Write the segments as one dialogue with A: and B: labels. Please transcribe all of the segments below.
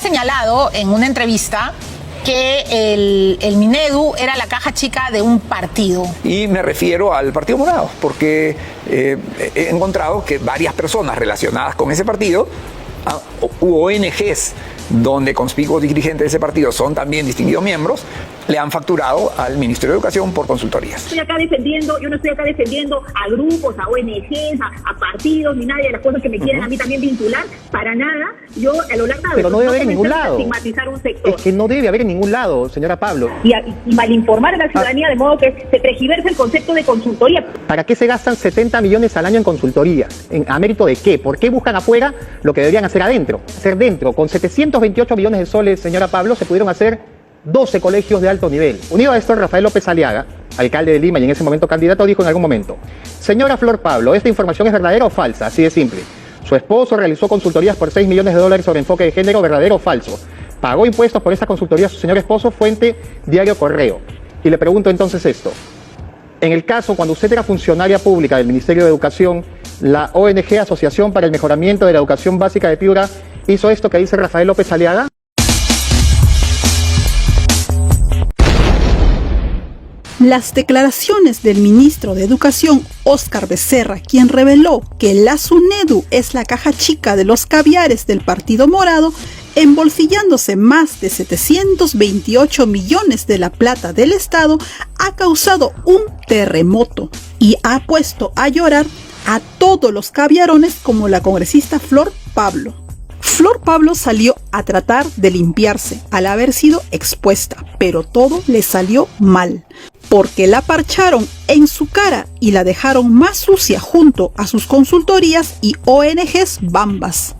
A: ha señalado en una entrevista que el Minedu era la caja chica de un partido.
B: Y me refiero al Partido Morado, porque he encontrado que varias personas relacionadas con ese partido, u ONGs, donde conspicuos dirigentes de ese partido son también distinguidos miembros, le han facturado al Ministerio de Educación por consultorías.
C: Yo no estoy acá defendiendo a grupos, a ONGs, a partidos, ni nadie de las cosas que me quieren a mí también vincular, para nada. Yo a lo largo de
D: pero no debe haber en ningún lado.
C: Estigmatizar un sector.
D: Es que no debe haber en ningún lado, señora Pablo.
C: Y malinformar a la ciudadanía de modo que se tergiverse el concepto de consultoría.
D: ¿Para qué se gastan 70 millones al año en consultorías? ¿A mérito de qué? ¿Por qué buscan afuera lo que deberían hacer adentro? Hacer dentro. Con 728 millones de soles, señora Pablo, se pudieron hacer 12 colegios de alto nivel. Unido a esto, Rafael López Aliaga, alcalde de Lima y en ese momento candidato, dijo en algún momento: señora Flor Pablo, ¿esta información es verdadera o falsa? Así de simple. Su esposo realizó consultorías por 6 millones de dólares sobre enfoque de género, ¿verdadero o falso? ¿Pagó impuestos por esta consultoría a su señor esposo? Fuente Diario Correo. Y le pregunto entonces esto: en el caso, cuando usted era funcionaria pública del Ministerio de Educación, la ONG Asociación para el Mejoramiento de la Educación Básica de Piura hizo esto que dice Rafael López Aliaga.
E: Las declaraciones del ministro de Educación, Óscar Becerra, quien reveló que la SUNEDU es la caja chica de los caviares del Partido Morado, embolsillándose más de 728 millones de la plata del Estado, ha causado un terremoto y ha puesto a llorar a todos los caviarones como la congresista Flor Pablo. Flor Pablo salió a tratar de limpiarse al haber sido expuesta, pero todo le salió mal, porque la parcharon en su cara y la dejaron más sucia junto a sus consultorías y ONGs bambas.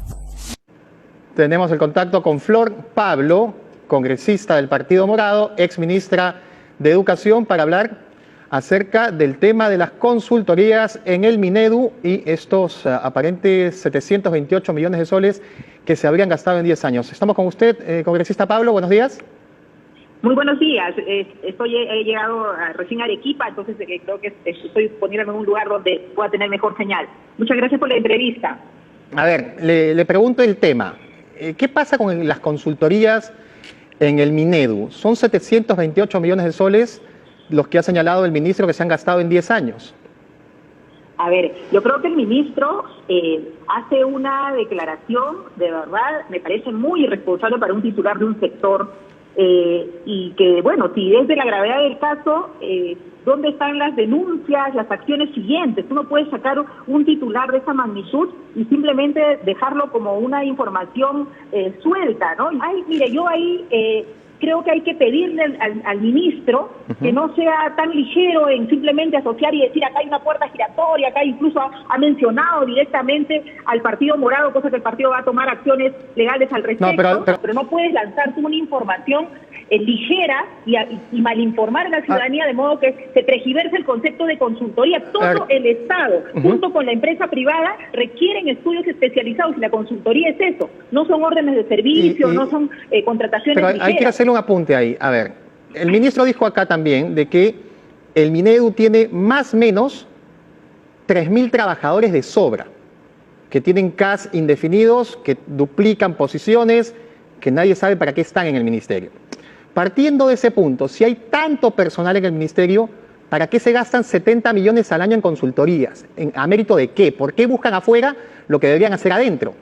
D: Tenemos el contacto con Flor Pablo, congresista del Partido Morado, ex ministra de Educación, para hablar acerca del tema de las consultorías en el Minedu y estos aparentes 728 millones de soles que se habrían gastado en 10 años. Estamos con usted, congresista Pablo, buenos días.
C: Muy buenos días. He llegado recién a Arequipa, entonces creo que estoy poniéndome en un lugar donde pueda tener mejor señal. Muchas gracias por la entrevista.
D: A ver, le pregunto el tema. ¿Qué pasa con las consultorías en el Minedu? Son 728 millones de soles los que ha señalado el ministro que se han gastado en 10 años.
C: A ver, yo creo que el ministro hace una declaración, de verdad, me parece muy irresponsable para un titular de un sector, y que, bueno, si desde la gravedad del caso, ¿dónde están las denuncias, las acciones siguientes? Tú no puedes sacar un titular de esa magnitud y simplemente dejarlo como una información suelta, ¿no? Mire, yo ahí creo que hay que pedirle al ministro que no sea tan ligero en simplemente asociar y decir acá hay una puerta giratoria, acá incluso ha mencionado directamente al Partido Morado, cosa que el partido va a tomar acciones legales al respecto, pero no puedes lanzar una información ligera y malinformar a la ciudadanía de modo que se tergiverse el concepto de consultoría. Todo el Estado, junto con la empresa privada, requieren estudios especializados y la consultoría es eso, no son órdenes de servicio, no son contrataciones
D: pero
C: ligeras.
D: Hay que hacerle un apunte ahí. A ver, el ministro dijo acá también de que el Minedu tiene más o menos 3.000 trabajadores de sobra, que tienen CAS indefinidos, que duplican posiciones, que nadie sabe para qué están en el ministerio. Partiendo de ese punto, si hay tanto personal en el ministerio, ¿para qué se gastan 70 millones al año en consultorías? ¿A mérito de qué? ¿Por qué buscan afuera lo que deberían hacer adentro?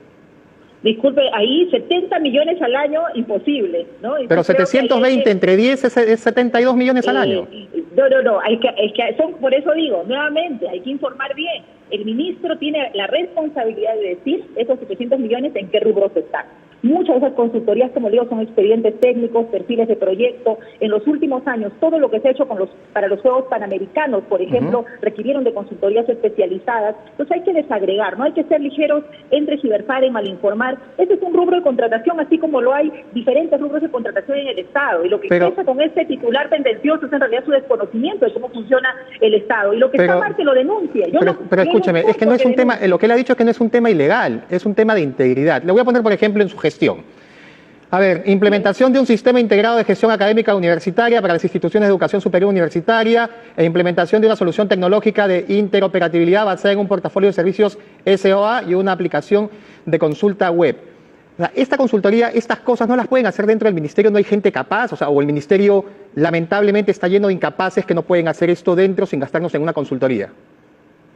C: Disculpe, ahí 70 millones al año, imposible, ¿no?
D: Pero 720 entre 10 es 72 millones al año.
C: No, por eso digo, nuevamente, hay que informar bien. El ministro tiene la responsabilidad de decir esos 700 millones en qué rubros están. Muchas de esas consultorías, como digo, son expedientes técnicos, perfiles de proyecto. En los últimos años, todo lo que se ha hecho para los Juegos Panamericanos, por ejemplo, requirieron de consultorías especializadas. Entonces hay que desagregar, no hay que ser ligeros en tergiversar, en malinformar. Ese es un rubro de contratación, así como lo hay diferentes rubros de contratación en el Estado. Y lo que pasa con este titular tendencioso es en realidad su desconocimiento de cómo funciona el Estado. Y lo que está mal, que lo denuncie.
D: Pero escúcheme, es que no es un tema, lo que él ha dicho es que no es un tema ilegal, es un tema de integridad. Le voy a poner, por ejemplo, en su gestión. A ver, implementación de un sistema integrado de gestión académica universitaria para las instituciones de educación superior universitaria e implementación de una solución tecnológica de interoperabilidad basada en un portafolio de servicios SOA y una aplicación de consulta web. O sea, esta consultoría, estas cosas no las pueden hacer dentro del ministerio, no hay gente capaz, o el ministerio lamentablemente está lleno de incapaces que no pueden hacer esto dentro sin gastarnos en una consultoría.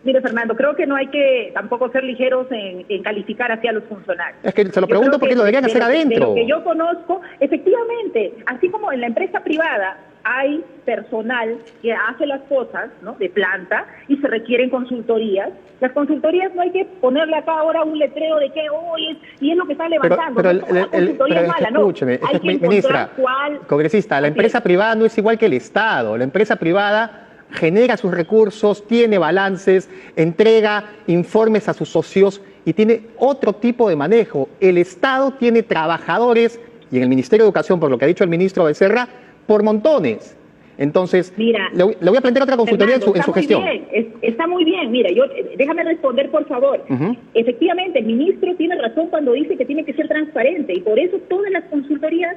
C: Mire, Fernando, creo que no hay que tampoco ser ligeros en calificar hacia los funcionarios.
D: Es que se lo pregunto porque lo deberían hacer adentro.
C: De lo que yo conozco, efectivamente, así como en la empresa privada hay personal que hace las cosas, ¿no?, de planta y se requieren consultorías. Las consultorías no hay que ponerle acá ahora un letrero de que hoy y es lo que está levantando.
D: Pero
C: la consultoría es mala, no.
D: Escúcheme,
C: Hay que
D: ministra,
C: cuál...
D: congresista, la empresa privada no es igual que el Estado. La empresa privada genera sus recursos, tiene balances, entrega informes a sus socios y tiene otro tipo de manejo. El Estado tiene trabajadores, y en el Ministerio de Educación, por lo que ha dicho el ministro Becerra, por montones. Entonces,
C: mira,
D: le voy a plantear otra consultoría
C: Fernando,
D: en su gestión.
C: Está muy bien, mira, déjame responder, por favor. Efectivamente, el ministro tiene razón cuando dice que tiene que ser transparente, y por eso todas las consultorías,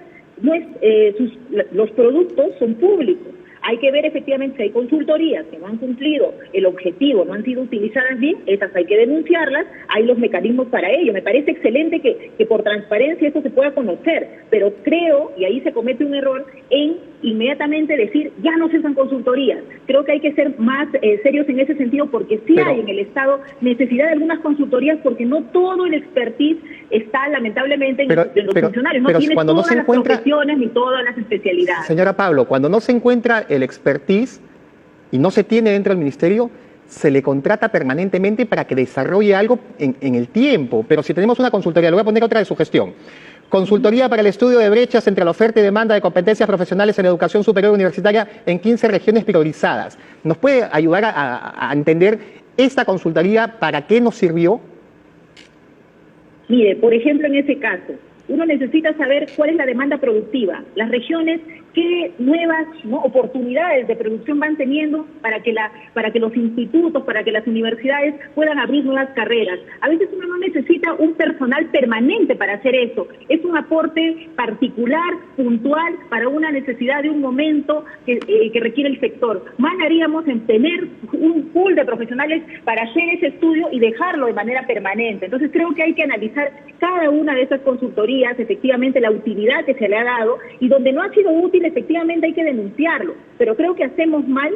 C: los productos son públicos. Hay que ver efectivamente si hay consultorías que no han cumplido el objetivo, no han sido utilizadas bien, esas hay que denunciarlas, hay los mecanismos para ello. Me parece excelente que por transparencia eso se pueda conocer, pero creo, y ahí se comete un error, en inmediatamente decir, ya no se usan consultorías. Creo que hay que ser más serios en ese sentido, porque sí hay en el Estado necesidad de algunas consultorías, porque no todo el expertise está lamentablemente en los funcionarios, no tiene todas las profesiones ni todas las especialidades.
D: Señora Pablo, cuando no se encuentra el expertise y no se tiene dentro del ministerio, se le contrata permanentemente para que desarrolle algo en el tiempo. Pero si tenemos una consultoría, le voy a poner otra de su gestión. Consultoría para el estudio de brechas entre la oferta y demanda de competencias profesionales en educación superior universitaria en 15 regiones priorizadas. ¿Nos puede ayudar a entender esta consultoría para qué nos sirvió?
C: Mire, por ejemplo, en ese caso, uno necesita saber cuál es la demanda productiva, las regiones, qué nuevas oportunidades de producción van teniendo para que los institutos, para que las universidades puedan abrir nuevas carreras. A veces uno no necesita un personal permanente para hacer eso, es un aporte particular, puntual, para una necesidad de un momento que requiere el sector. Más haríamos en tener un pool de profesionales para hacer ese estudio y dejarlo de manera permanente. Entonces creo que hay que analizar cada una de esas consultorías, efectivamente la utilidad que se le ha dado, y donde no ha sido útil, efectivamente hay que denunciarlo, pero creo que hacemos mal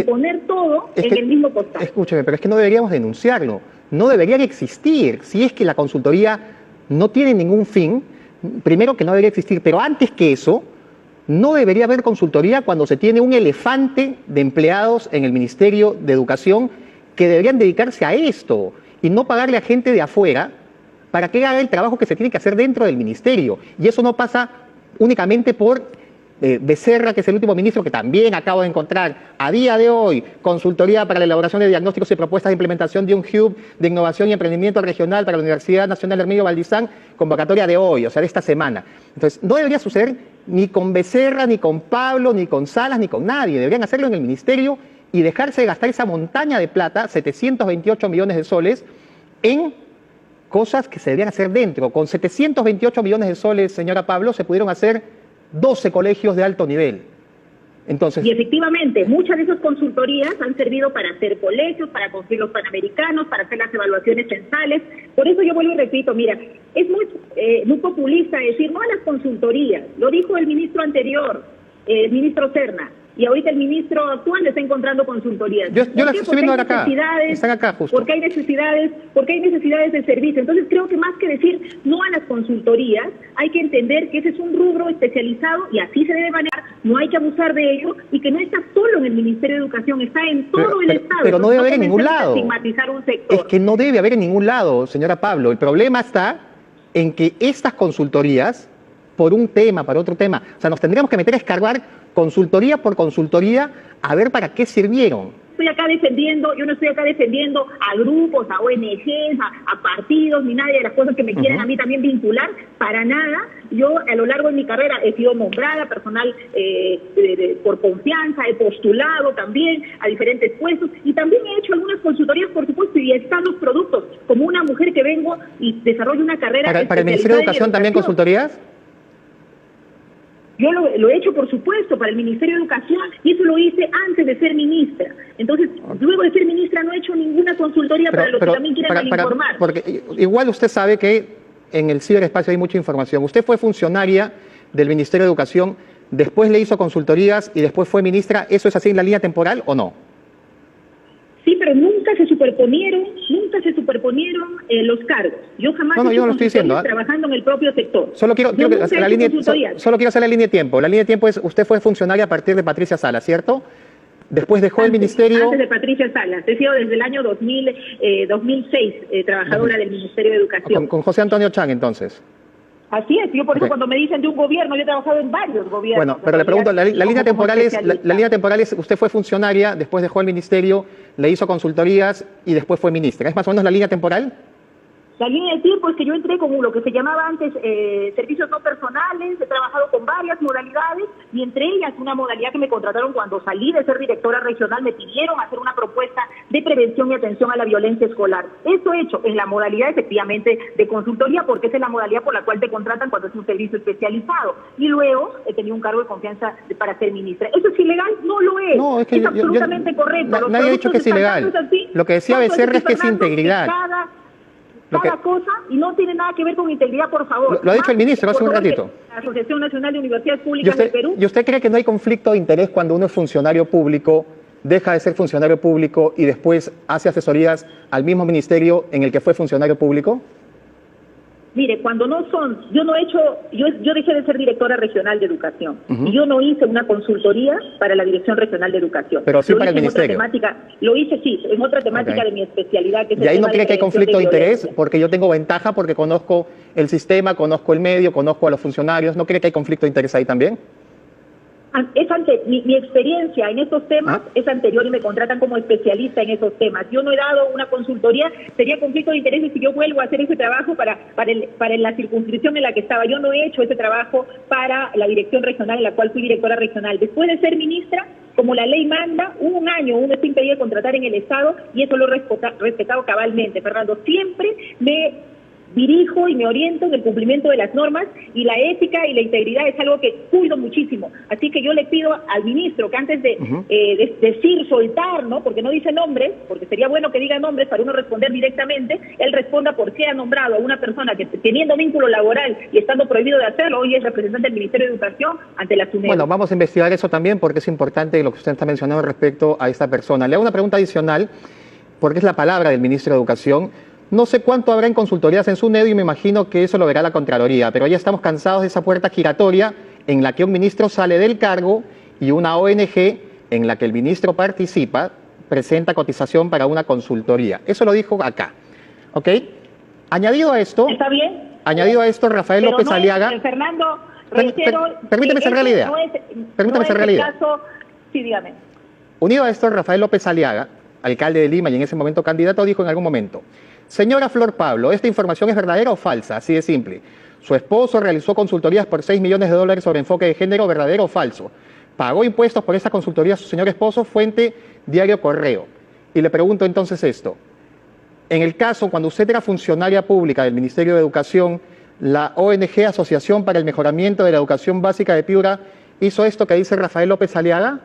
C: poner todo en el mismo costal.
D: Escúcheme, pero es que no deberíamos denunciarlo, no deberían existir. Si es que la consultoría no tiene ningún fin, primero que no debería existir, pero antes que eso, no debería haber consultoría cuando se tiene un elefante de empleados en el Ministerio de Educación que deberían dedicarse a esto y no pagarle a gente de afuera para que haga el trabajo que se tiene que hacer dentro del ministerio. Y eso no pasa únicamente por Becerra, que es el último ministro, que también acabo de encontrar a día de hoy consultoría para la elaboración de diagnósticos y propuestas de implementación de un hub de innovación y emprendimiento regional para la Universidad Nacional Herminio Valdizán, convocatoria de hoy, o sea, de esta semana. Entonces, no debería suceder ni con Becerra, ni con Pablo, ni con Salas, ni con nadie. Deberían hacerlo en el ministerio y dejarse de gastar esa montaña de plata, 728 millones de soles, en cosas que se deberían hacer dentro. Con 728 millones de soles, señora Pablo, se pudieron hacer 12 colegios de alto nivel. Entonces,
C: y efectivamente, muchas de esas consultorías han servido para hacer colegios, para construir los panamericanos, para hacer las evaluaciones censales. Por eso yo vuelvo y repito, mira, es muy populista decir no a las consultorías. Lo dijo el ministro anterior, el ministro Serna, y ahorita el ministro actual está encontrando consultorías.
D: Yo las estoy viendo ahora acá. Están acá justo.
C: Porque hay necesidades de servicio. Entonces creo que más que decir no a las consultorías, hay que entender que ese es un rubro especializado y así se debe manejar, no hay que abusar de ello, y que no está solo en el Ministerio de Educación, está en todo el Estado.
D: Pero no debe haber en ningún lado.
C: Estigmatizar un sector.
D: Es que no debe haber en ningún lado, señora Pablo. El problema está en que estas consultorías, por un tema, para otro tema, o sea, nos tendríamos que meter a escarbar consultoría por consultoría a ver para qué sirvieron.
C: Yo no estoy acá defendiendo a grupos, a ONGs, a partidos, ni nadie de las cosas que me quieran a mí también vincular, para nada. Yo a lo largo de mi carrera he sido nombrada personal por confianza, he postulado también a diferentes puestos y también he hecho algunas consultorías, por supuesto, y están los productos. Como una mujer que vengo y desarrollo una carrera...
D: ¿Para el Ministerio de Educación también consultorías?
C: Yo lo he hecho, por supuesto, para el Ministerio de Educación, y eso lo hice antes de ser ministra. Entonces, luego de ser ministra no he hecho ninguna consultoría para los que también quieran informar.
D: Porque igual usted sabe que en el ciberespacio hay mucha información. Usted fue funcionaria del Ministerio de Educación, después le hizo consultorías y después fue ministra. ¿Eso es así en la línea temporal o no?
C: Sí, pero nunca se superponieron los cargos. Yo jamás
D: yo no lo estoy diciendo,
C: trabajando en el propio sector.
D: Solo quiero hacer la línea de tiempo. La línea de tiempo es, usted fue funcionaria a partir de Patricia Salas, ¿cierto? Después dejó el ministerio...
C: Antes de Patricia Salas. He sido desde el año 2006 trabajadora del Ministerio de Educación.
D: Con José Antonio Chang, entonces.
C: Así es, yo por eso cuando me dicen de un gobierno, yo he trabajado en varios gobiernos.
D: Bueno, pero le pregunto, la línea temporal es, usted fue funcionaria, después dejó el ministerio, le hizo consultorías y después fue ministra. ¿Es más o menos la línea temporal?
C: La línea de tiempo es que yo entré con lo que se llamaba antes servicios no personales, he trabajado con varias modalidades y entre ellas una modalidad que me contrataron cuando salí de ser directora regional, me pidieron hacer una propuesta de prevención y atención a la violencia escolar. Eso he hecho en la modalidad efectivamente de consultoría porque esa es la modalidad por la cual te contratan cuando es un servicio especializado. Y luego he tenido un cargo de confianza para ser ministra. ¿Eso es ilegal? No lo es.
D: No, es que
C: es absolutamente correcto.
D: Nadie ha dicho que es ilegal. Lo que decía Becerra es que es integridad.
C: Cada cosa, y no tiene nada que ver con integridad, por favor.
D: Lo ha dicho el ministro hace un ratito.
C: La Asociación Nacional de Universidades Públicas del Perú.
D: ¿Y usted cree que no hay conflicto de interés cuando uno es funcionario público, deja de ser funcionario público y después hace asesorías al mismo ministerio en el que fue funcionario público?
C: Mire, cuando no son, yo dejé de ser directora regional de educación y yo no hice una consultoría para la Dirección Regional de Educación.
D: Pero sí para el ministerio.
C: Lo hice sí, en otra temática de mi especialidad. Que es
D: ¿Y ahí no cree que hay conflicto de interés? Porque yo tengo ventaja porque conozco el sistema, conozco el medio, conozco a los funcionarios. ¿No cree que hay conflicto de interés ahí también?
C: Mi experiencia en estos temas es anterior y me contratan como especialista en esos temas. Yo no he dado una consultoría, sería conflicto de intereses si yo vuelvo a hacer ese trabajo para la circunscripción en la que estaba. Yo no he hecho ese trabajo para la dirección regional en la cual fui directora regional. Después de ser ministra, como la ley manda, un año uno está impedido de contratar en el Estado y eso lo he respetado cabalmente, Fernando. Siempre me dirijo y me oriento en el cumplimiento de las normas y la ética y la integridad es algo que cuido muchísimo. Así que yo le pido al ministro que antes de decir, soltar, ¿no? Porque no dice nombres, porque sería bueno que diga nombres para uno responder directamente, él responda por qué ha nombrado a una persona que teniendo vínculo laboral y estando prohibido de hacerlo, hoy es representante del Ministerio de Educación ante la SUNEDU.
D: Bueno, vamos a investigar eso también porque es importante lo que usted está mencionando respecto a esta persona. Le hago una pregunta adicional porque es la palabra del ministro de Educación. No sé cuánto habrá en consultorías en SUNEDU y me imagino que eso lo verá la Contraloría, pero ya estamos cansados de esa puerta giratoria en la que un ministro sale del cargo y una ONG en la que el ministro participa presenta cotización para una consultoría. Eso lo dijo acá, ¿ok? Añadido a esto...
C: ¿Está bien?
D: Añadido a esto, Rafael
C: pero
D: López
C: no
D: Aliaga...
C: Fernando, reitero...
D: Permíteme cerrar la idea. Permítame cerrar la idea.
C: Sí, dígame.
D: Unido a esto, Rafael López Aliaga, alcalde de Lima y en ese momento candidato, dijo en algún momento: señora Flor Pablo, ¿esta información es verdadera o falsa? Así de simple. Su esposo realizó consultorías por $6 millones sobre enfoque de género, ¿verdadero o falso? ¿Pagó impuestos por esta consultoría a su señor esposo? Fuente Diario Correo. Y le pregunto entonces esto. En el caso, cuando usted era funcionaria pública del Ministerio de Educación, la ONG Asociación para el Mejoramiento de la Educación Básica de Piura hizo esto que dice Rafael López Aliaga.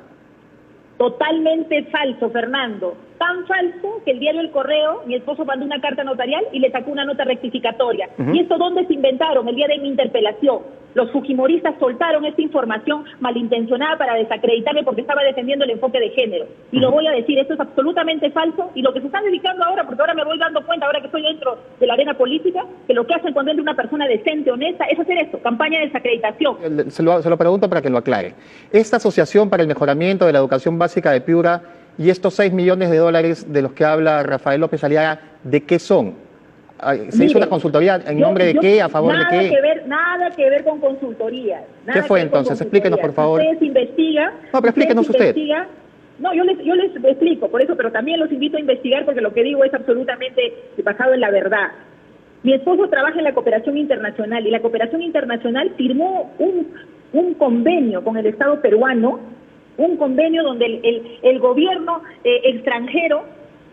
C: Totalmente falso, Fernando. Tan falso que el diario El Correo, mi esposo mandó una carta notarial y le sacó una nota rectificatoria. ¿Y esto dónde se inventaron? El día de mi interpelación. Los fujimoristas soltaron esta información malintencionada para desacreditarme porque estaba defendiendo el enfoque de género. Y lo voy a decir, esto es absolutamente falso. Y lo que se están dedicando ahora, porque ahora me voy dando cuenta, ahora que estoy dentro de la arena política, que lo que hacen cuando entra una persona decente, honesta, es hacer esto, campaña de desacreditación.
D: Se lo pregunto para que lo aclare. Esta Asociación para el Mejoramiento de la Educación Básica de Piura y estos $6 millones de los que habla Rafael López Aliaga, ¿de qué son? ¿Se hizo una consultoría en nombre de qué? ¿A favor de qué?
C: Nada que ver con consultorías.
D: ¿Qué fue entonces? Explíquenos, por favor.
C: Ustedes investigan.
D: No, pero explíquenos usted.
C: No, yo les explico, por eso, pero también los invito a investigar porque lo que digo es absolutamente basado en la verdad. Mi esposo trabaja en la cooperación internacional y la cooperación internacional firmó un convenio con el Estado peruano, un convenio donde el gobierno extranjero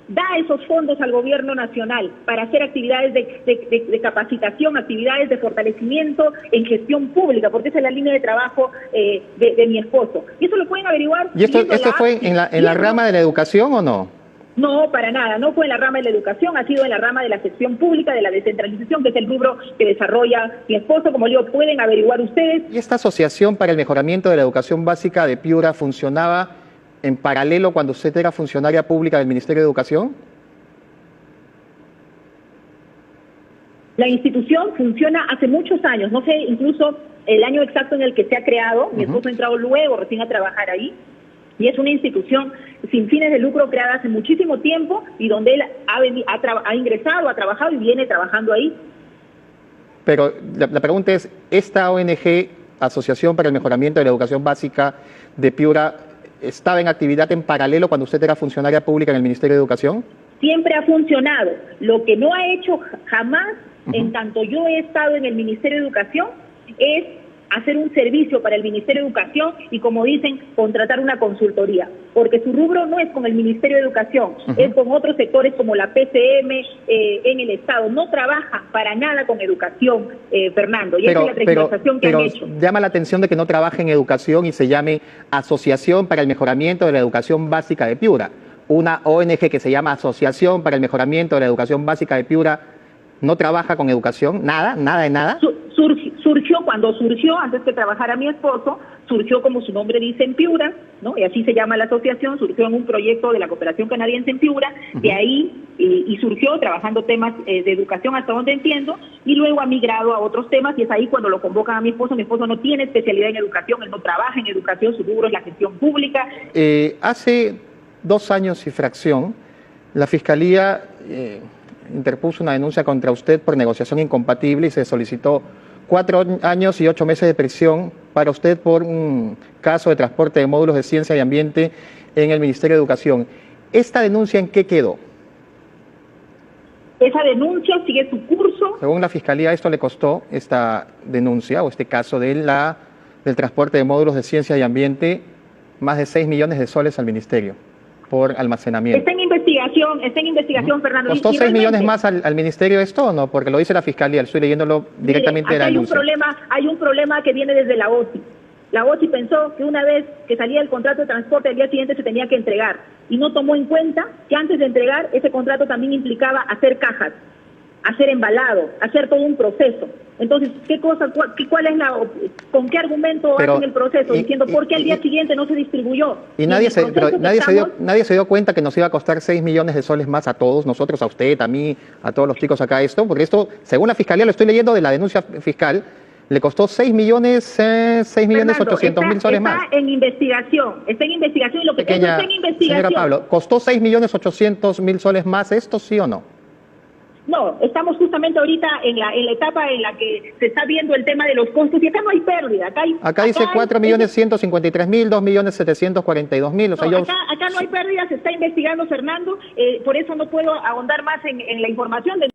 C: da esos fondos al gobierno nacional para hacer actividades de capacitación, actividades de fortalecimiento en gestión pública, porque esa es la línea de trabajo de mi esposo. Y eso lo pueden averiguar.
D: ¿Y esto fue en la rama de la educación o no?
C: No, para nada, no fue en la rama de la educación, ha sido en la rama de la sección pública, de la descentralización, que es el rubro que desarrolla mi esposo. Como digo, pueden averiguar ustedes.
D: ¿Y esta asociación para el mejoramiento de la educación básica de Piura funcionaba en paralelo cuando usted era funcionaria pública del Ministerio de Educación?
C: La institución funciona hace muchos años, no sé incluso el año exacto en el que se ha creado. Mi esposo ha entrado luego recién a trabajar ahí. Y es una institución sin fines de lucro creada hace muchísimo tiempo y donde él ha ingresado, ha trabajado y viene trabajando ahí.
D: Pero la pregunta es, ¿esta ONG, Asociación para el Mejoramiento de la Educación Básica de Piura, estaba en actividad en paralelo cuando usted era funcionaria pública en el Ministerio de Educación?
C: Siempre ha funcionado. Lo que no ha hecho jamás, en tanto yo he estado en el Ministerio de Educación, es hacer un servicio para el Ministerio de Educación y, como dicen, contratar una consultoría, porque su rubro no es con el Ministerio de Educación, es con otros sectores como la PCM en el Estado. No trabaja para nada con educación, Fernando, y esa es la tergiversación que han hecho.
D: Llama la atención de que no trabaje en educación y se llame Asociación para el Mejoramiento de la Educación Básica de Piura. Una ONG que se llama Asociación para el Mejoramiento de la Educación Básica de Piura no trabaja con educación, nada de nada.
C: Surgió cuando surgió, antes que trabajara mi esposo, surgió como su nombre dice en Piura, ¿no? Y así se llama la asociación, surgió en un proyecto de la cooperación canadiense en Piura, de ahí, y surgió trabajando temas de educación hasta donde entiendo, y luego ha migrado a otros temas, y es ahí cuando lo convocan a mi esposo no tiene especialidad en educación, él no trabaja en educación, su rubro es la gestión pública.
D: Hace 2 años y fracción, la Fiscalía interpuso una denuncia contra usted por negociación incompatible y se solicitó 4 años y 8 meses de prisión para usted por un caso de transporte de módulos de ciencia y ambiente en el Ministerio de Educación. ¿Esta denuncia en qué quedó?
C: Esa denuncia sigue su curso.
D: Según la Fiscalía, esto le costó, esta denuncia o este caso del transporte de módulos de ciencia y ambiente, más de 6 millones de soles al Ministerio por almacenamiento.
C: Está en investigación, Fernando.
D: ¿Costó 6 millones más al Ministerio esto o no? Porque lo dice la Fiscalía, estoy leyéndolo directamente de la denuncia.
C: Hay un problema que viene desde la OSI. La OSI pensó que una vez que salía el contrato de transporte, al día siguiente se tenía que entregar. Y no tomó en cuenta que antes de entregar, ese contrato también implicaba hacer cajas, hacer embalado, hacer todo un proceso. Entonces, ¿con qué argumento hacen el proceso? Diciendo, ¿por qué al día siguiente no se distribuyó?
D: Y nadie se dio cuenta que nos iba a costar 6 millones de soles más a todos, nosotros, a usted, a mí, a todos los chicos acá esto, porque esto, según la Fiscalía, lo estoy leyendo de la denuncia fiscal, le costó 6.800.000 soles más.
C: Está en investigación y lo que tengo está en investigación.
D: Señora Pablo, ¿costó 6.800.000 soles más esto, sí o no?
C: No, estamos justamente ahorita en la etapa en la que se está viendo el tema de los costos y acá no hay pérdida. Acá
D: dice 4.153.000, 2.742.000. O sea,
C: acá no hay pérdida, se está investigando, Fernando, por eso no puedo ahondar más en la información.